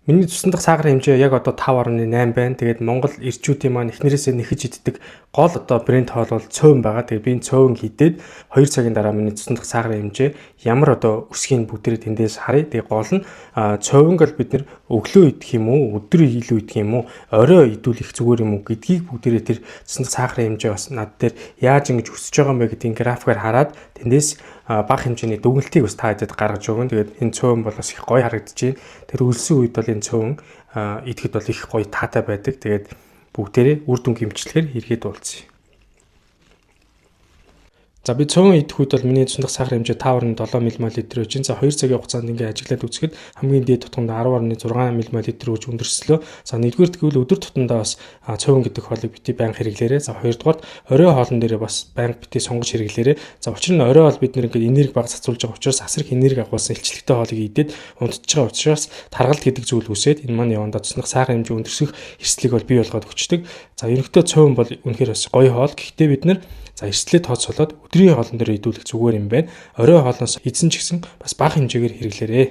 Миний цусны дах сахарын хэмжээ яг одоо 5.8 байна. Тэгээд Монгол эрчүүдийн маань эхнэрээсээ нэхэж иддэг гол одоо брэнд хоол бол цөөн байгаа. Тэгээд би энэ цөөн хийдээд 2 цагийн дараа миний цусны дах сахарын хэмжээ ямар одоо өсгийг бүгдээрээ тэндээс харъя. Тэгээд гол нь цөөнг л бид нэр өглөө идэх юм уу, өдөр илүү идэх юм уу, орой идүүлэх зүгээр юм уу гэдгийг бүгдээрээ тэр цусны дах сахарын хэмжээ бас над дээр яаж ингэж өсөж байгаа юм бэ гэдгийг графикаар хараад тэндээс бага хэмжээний дүгнэлтийг бас та хэдэд гаргаж өгөн. Тэгээд энэ цөөн бол бас их гоё харагдаж байна. Тэр өлсөн үед бол энэ цөөн идэхэд бол их гоё таатай байдаг. Тэгээд бүгдээрээ үр дүн гимчлэгээр хэрэгэд уулзъя. За би цөөн идэх үед бол миний цусны дах сахарын хэмжээ 5.7 мм гэж байна. За 2 цагийн хугацаанд ингээ ажиглаад үзэхэд хамгийн дээд тутамд 10.6 мм гэж өндөрслөө. За нэгдүгээр тэгвэл өдөр тутамдаа бас цөөн гэдэг хоолыг бити байнга хэрэглээрэй. За хоёрдугаар орой хоолн дээрээ бас байнга бити сонгож хэрэглээрэй. За учир нь орой хоол бид нэг ингээ энерги бага цацуулж байгаа учраас асар их энерги агуулсан илчлэгтэй хоолыг идээд унтж байгаа учраас таргалт гэдэг зүйл үсээд энэ маань явандаа цусны дах сахарын хэмжээ өндөрсөх эрсдлийг бол бий болгоод өгчдөг. За ерөнхийдөө цөөн бол үнэхээр бас гоё хоол. Гэхдээ бид нар за эрсдлээ тооцоолоод өдрийн хоолн дээр идүүлэх зүгээр юм байна. Орой хоолноос эзэн ч гэсэн бас бага хэмжээгээр хэрэглээрэй.